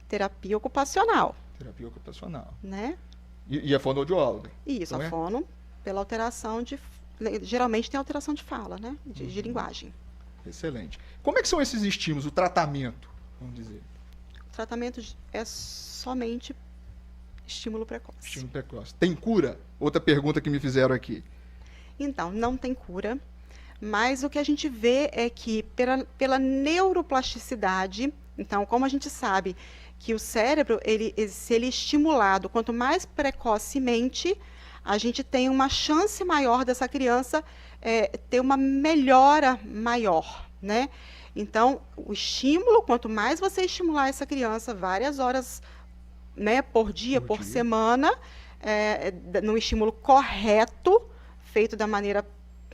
terapia ocupacional, Terapia ocupacional. né? E a fonoaudióloga. Isso, Não a é? fono, pela alteração de... Geralmente tem alteração de fala, né? De linguagem. Excelente. Como é que são esses estímulos, o tratamento, vamos dizer? O tratamento é somente estímulo precoce. Estímulo precoce. Tem cura? Outra pergunta que me fizeram aqui. Então, não tem cura, mas o que a gente vê é que pela neuroplasticidade, então, como a gente sabe que o cérebro, se ele é estimulado, quanto mais precocemente, a gente tem uma chance maior dessa criança ter uma melhora maior, né? Então, o estímulo, quanto mais você estimular essa criança várias horas, né, por dia, por semana, no estímulo correto, feito da maneira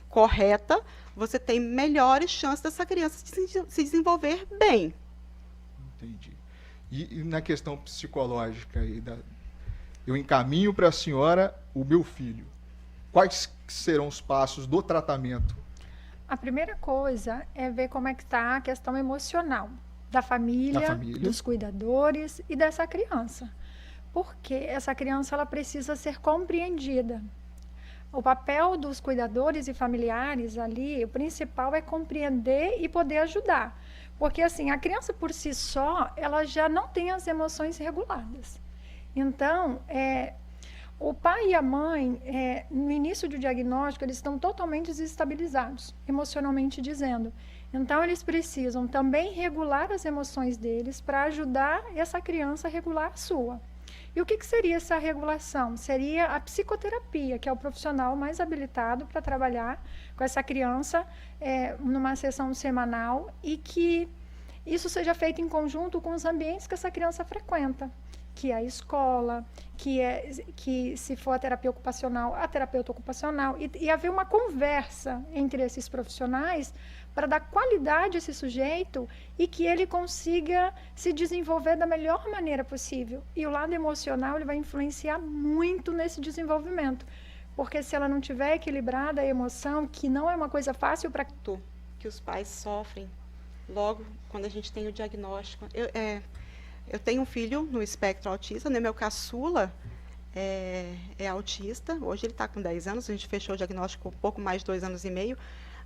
correta, você tem melhores chances dessa criança se desenvolver bem. Entendi. E na questão psicológica, eu encaminho para a senhora o meu filho. Quais serão os passos do tratamento? A primeira coisa é ver como é que está a questão emocional da família, dos cuidadores e dessa criança. Porque essa criança ela precisa ser compreendida. O papel dos cuidadores e familiares ali, o principal é compreender e poder ajudar. Porque assim, a criança por si só, ela já não tem as emoções reguladas. Então, o pai e a mãe, no início do diagnóstico, eles estão totalmente desestabilizados, emocionalmente dizendo. Então, eles precisam também regular as emoções deles para ajudar essa criança a regular a sua. E o que seria essa regulação? Seria a psicoterapia, que é o profissional mais habilitado para trabalhar com essa criança numa sessão semanal e que isso seja feito em conjunto com os ambientes que essa criança frequenta, que é a escola, que se for a terapia ocupacional, a terapeuta ocupacional, e haver uma conversa entre esses profissionais para dar qualidade a esse sujeito e que ele consiga se desenvolver da melhor maneira possível. E o lado emocional ele vai influenciar muito nesse desenvolvimento, porque se ela não tiver equilibrada a emoção, que não é uma coisa fácil para... Que os pais sofrem logo quando a gente tem o diagnóstico. Eu tenho um filho no espectro autista, né? Meu caçula é autista, hoje ele está com 10 anos, a gente fechou o diagnóstico com um pouco mais de 2 anos e meio,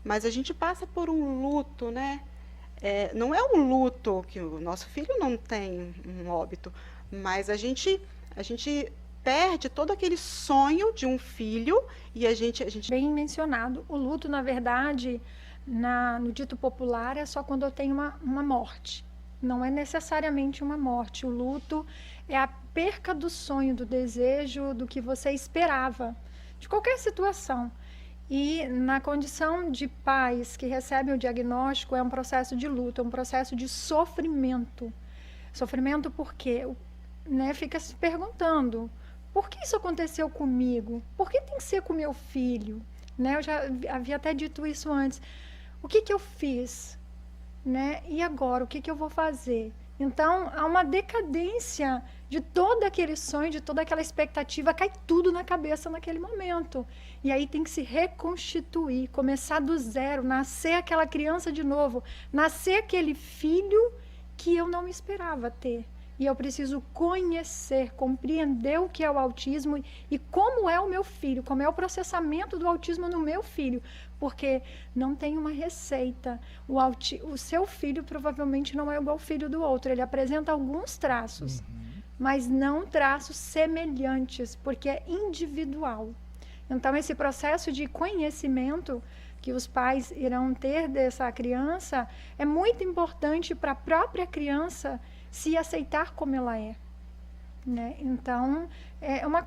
mas a gente passa por um luto, né? Não é um luto que o nosso filho não tem um óbito, mas a gente perde todo aquele sonho de um filho e a gente... Bem mencionado, o luto, na verdade, no dito popular, é só quando eu tenho uma morte. Não é necessariamente uma morte. O luto é a perca do sonho, do desejo, do que você esperava, de qualquer situação. E na condição de pais que recebem o diagnóstico, é um processo de luto, é um processo de sofrimento. Sofrimento porque, né, fica se perguntando, por que isso aconteceu comigo? Por que tem que ser com meu filho? Né, eu já havia até dito isso antes. O que eu fiz? Né? E agora, o que eu vou fazer? Então, há uma decadência de todo aquele sonho, de toda aquela expectativa, cai tudo na cabeça naquele momento. E aí tem que se reconstituir, começar do zero, nascer aquela criança de novo, nascer aquele filho que eu não esperava ter. E eu preciso conhecer, compreender o que é o autismo e como é o meu filho, como é o processamento do autismo no meu filho. Porque não tem uma receita. O seu filho provavelmente não é igual ao filho do outro. Ele apresenta alguns traços, mas não traços semelhantes, porque é individual. Então, esse processo de conhecimento que os pais irão ter dessa criança é muito importante para a própria criança se aceitar como ela é. Né? Então, é uma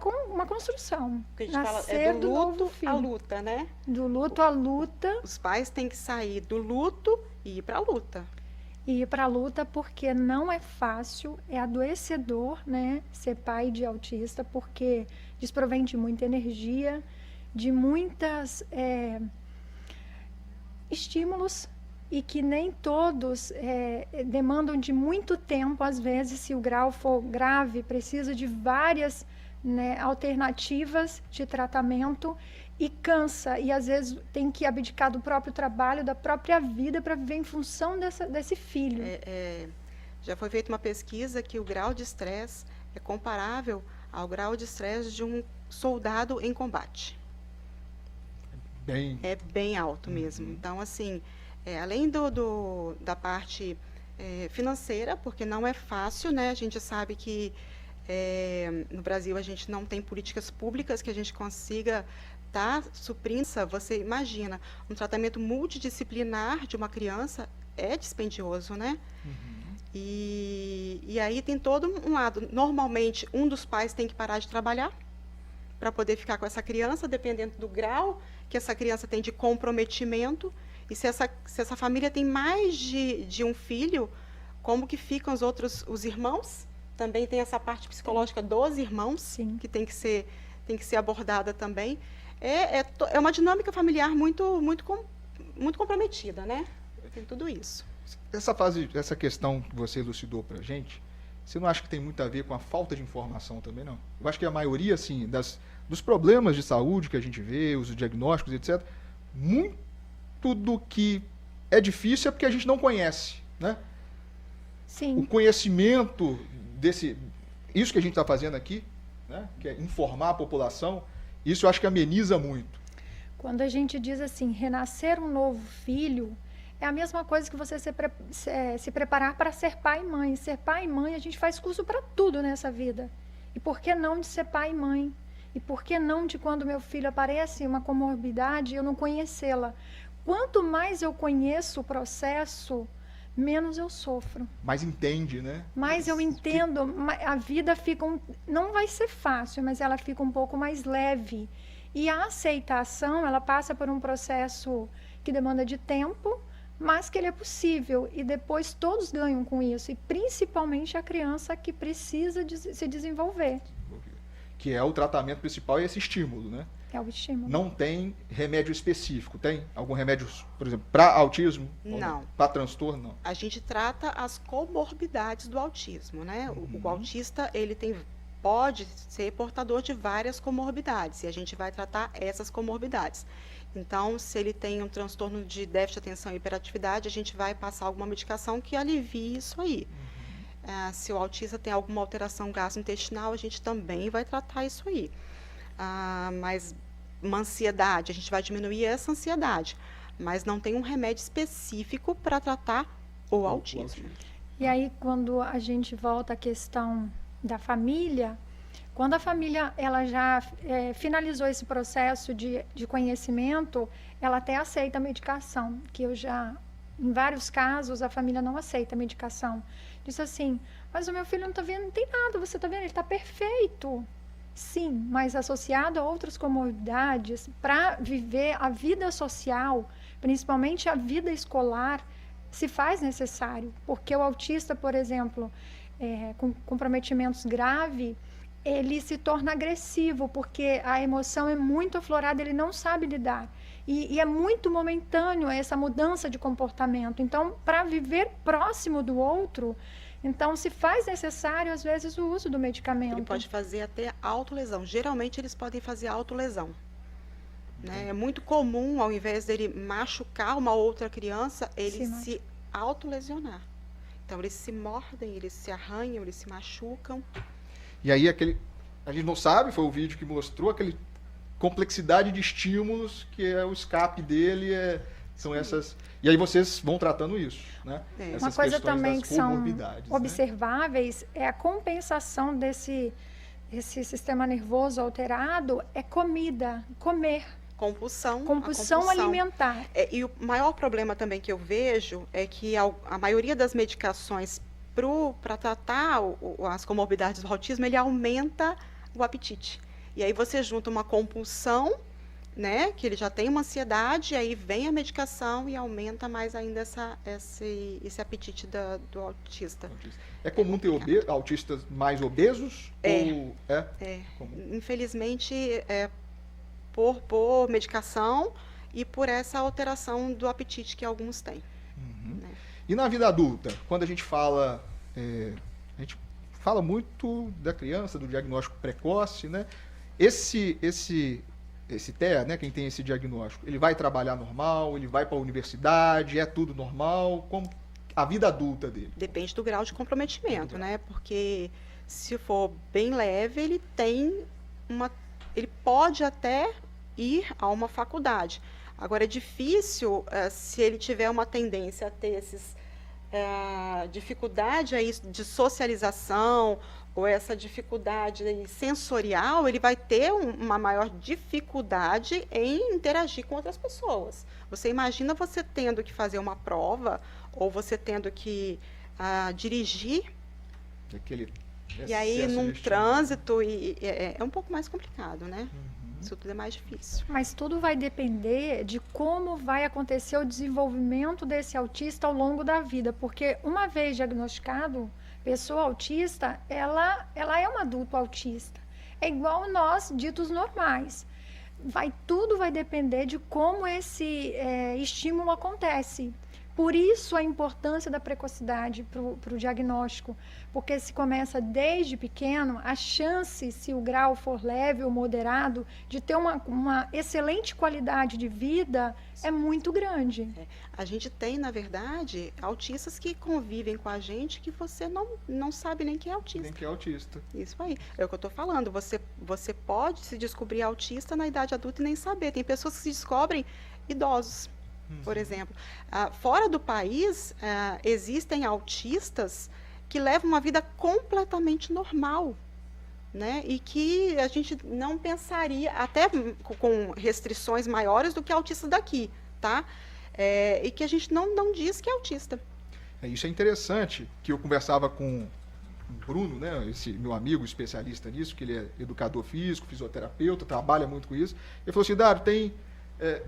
construção. A gente fala do luto à luta, né? Do luto à luta. Os pais têm que sair do luto e ir para a luta. E ir para a luta porque não é fácil, é adoecedor, né? Ser pai de autista, porque desprovém de muita energia, de muitas estímulos, e que nem todos demandam de muito tempo. Às vezes, se o grau for grave, precisa de várias, né, alternativas de tratamento e cansa. E às vezes tem que abdicar do próprio trabalho, da própria vida para viver em função desse filho. Já foi feita uma pesquisa que o grau de estresse é comparável ao grau de estresse de um soldado em combate. Bem... É bem alto mesmo. Então, assim, além da parte financeira, porque não é fácil, né? A gente sabe que no Brasil a gente não tem políticas públicas que a gente consiga estar suprindo. Você imagina, um tratamento multidisciplinar de uma criança é dispendioso, né? E aí tem todo um lado. Normalmente, um dos pais tem que parar de trabalhar para poder ficar com essa criança, dependendo do grau que essa criança tem de comprometimento. E se essa família tem mais de um filho, como que ficam os irmãos? Também tem essa parte psicológica dos irmãos, Sim. que tem que ser abordada também. É uma dinâmica familiar muito comprometida, né? Tem tudo isso. Essa questão que você elucidou para a gente, você não acha que tem muito a ver com a falta de informação também, não? Eu acho que a maioria, assim, dos problemas de saúde que a gente vê, os diagnósticos, etc., muito do que é difícil é porque a gente não conhece, né? Sim. O conhecimento isso que a gente está fazendo aqui, né? Que é informar a população, isso eu acho que ameniza muito. Quando a gente diz assim, renascer um novo filho, é a mesma coisa que você se preparar para ser pai e mãe. Ser pai e mãe, a gente faz curso para tudo nessa vida. E por que não de ser pai e mãe? E por que não de quando meu filho aparece uma comorbidade, eu não conhecê-la? Quanto mais eu conheço o processo, menos eu sofro. Mais entende, né? Mais eu entendo, a vida fica... não vai ser fácil, mas ela fica um pouco mais leve. E a aceitação, ela passa por um processo que demanda de tempo, mas que ele é possível. E depois todos ganham com isso. E principalmente a criança que precisa se desenvolver. Que é o tratamento principal e esse estímulo, né? É o estímulo. Não tem remédio específico, tem? Algum remédio, por exemplo, para autismo? Não. Para transtorno, não? A gente trata as comorbidades do autismo, né? O autista, ele pode ser portador de várias comorbidades, e a gente vai tratar essas comorbidades. Então, se ele tem um transtorno de déficit de atenção e hiperatividade, a gente vai passar alguma medicação que alivie isso aí. Se o autista tem alguma alteração gastrointestinal, a gente também vai tratar isso aí. Mas uma ansiedade, a gente vai diminuir essa ansiedade, mas não tem um remédio específico para tratar o autismo. E aí, quando a gente volta à questão da família, quando a família ela já finalizou esse processo de conhecimento, ela até aceita a medicação, que em vários casos, a família não aceita a medicação. Diz assim, mas o meu filho não está vendo, não tem nada, você está vendo, ele está perfeito. Sim, mas associado a outras comorbidades, para viver a vida social, principalmente a vida escolar, se faz necessário. Porque o autista, por exemplo, com comprometimentos graves, ele se torna agressivo, porque a emoção é muito aflorada, ele não sabe lidar. E é muito momentâneo essa mudança de comportamento. Então, para viver próximo do outro, então se faz necessário, às vezes, o uso do medicamento. Ele pode fazer até autolesão. Geralmente, eles podem fazer autolesão. Né? É muito comum, ao invés dele machucar uma outra criança, ele se autolesionar. Então, eles se mordem, eles se arranham, eles se machucam. E aí, a gente não sabe, foi o vídeo que mostrou aquele complexidade de estímulos, que é o escape dele, são essas... E aí vocês vão tratando isso, né? Uma coisa também que são observáveis, é a compensação desse sistema nervoso alterado, é comer. Compulsão alimentar. E o maior problema também que eu vejo é que a maioria das medicações para tratar as comorbidades do autismo, ele aumenta o apetite. E aí você junta uma compulsão, né, que ele já tem uma ansiedade, aí vem a medicação e aumenta mais ainda esse apetite do autista. É comum ter autistas mais obesos? Infelizmente, por medicação e por essa alteração do apetite que alguns têm. Né? E na vida adulta, quando a gente fala muito da criança, do diagnóstico precoce, né? Esse TEA, né, quem tem esse diagnóstico, ele vai trabalhar normal, ele vai para a universidade, é tudo normal? a vida adulta dele? Depende do grau de comprometimento, né? Porque se for bem leve, ele pode até ir a uma faculdade. Agora, é difícil se ele tiver uma tendência a ter dificuldade aí de socialização ou essa dificuldade aí sensorial, ele vai ter uma maior dificuldade em interagir com outras pessoas. Você imagina você tendo que fazer uma prova ou você tendo que dirigir e aí num trânsito é um pouco mais complicado, né? Isso tudo é mais difícil. Mas tudo vai depender de como vai acontecer o desenvolvimento desse autista ao longo da vida, porque uma vez diagnosticado, pessoa autista, ela é um adulto autista. É igual nós, ditos normais. Tudo vai depender de como esse estímulo acontece. Por isso a importância da precocidade para o diagnóstico, porque se começa desde pequeno, a chance, se o grau for leve ou moderado, de ter uma excelente qualidade de vida é muito grande. A gente tem, na verdade, autistas que convivem com a gente que você não sabe nem que é autista. Nem que é autista. Isso aí. É o que eu estou falando. Você pode se descobrir autista na idade adulta e nem saber. Tem pessoas que se descobrem idosos. Por exemplo, fora do país, existem autistas que levam uma vida completamente normal, né? E que a gente não pensaria, até com restrições maiores do que autistas daqui, tá? E que a gente não diz que é autista. Isso é interessante, que eu conversava com o Bruno, né, esse meu amigo especialista nisso, que ele é educador físico, fisioterapeuta, trabalha muito com isso. Ele falou assim, Dário, tem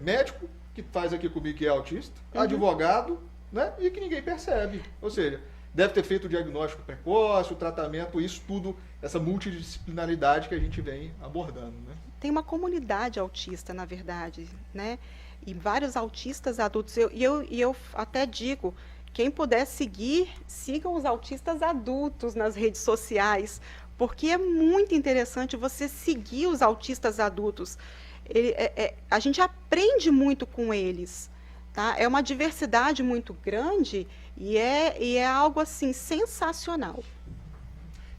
médico que faz aqui comigo que é autista, advogado, né, e que ninguém percebe. Ou seja, deve ter feito o diagnóstico precoce, o tratamento, isso tudo, essa multidisciplinaridade que a gente vem abordando, né? Tem uma comunidade autista, na verdade, né? E vários autistas adultos. E eu até digo, quem puder sigam os autistas adultos nas redes sociais, porque é muito interessante você seguir os autistas adultos. A gente aprende muito com eles, tá? É uma diversidade muito grande e é algo assim sensacional.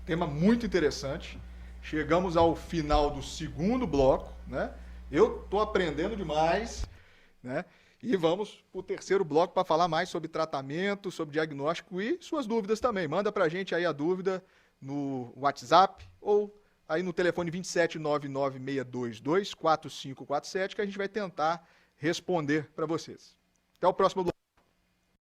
Tema muito interessante. Chegamos ao final do segundo bloco, né? Eu estou aprendendo demais, né? E vamos para o terceiro bloco para falar mais sobre tratamento, sobre diagnóstico e suas dúvidas também. Manda para a gente aí a dúvida no WhatsApp ou aí no telefone 27996224547 que a gente vai tentar responder para vocês. Até o próximo bloco.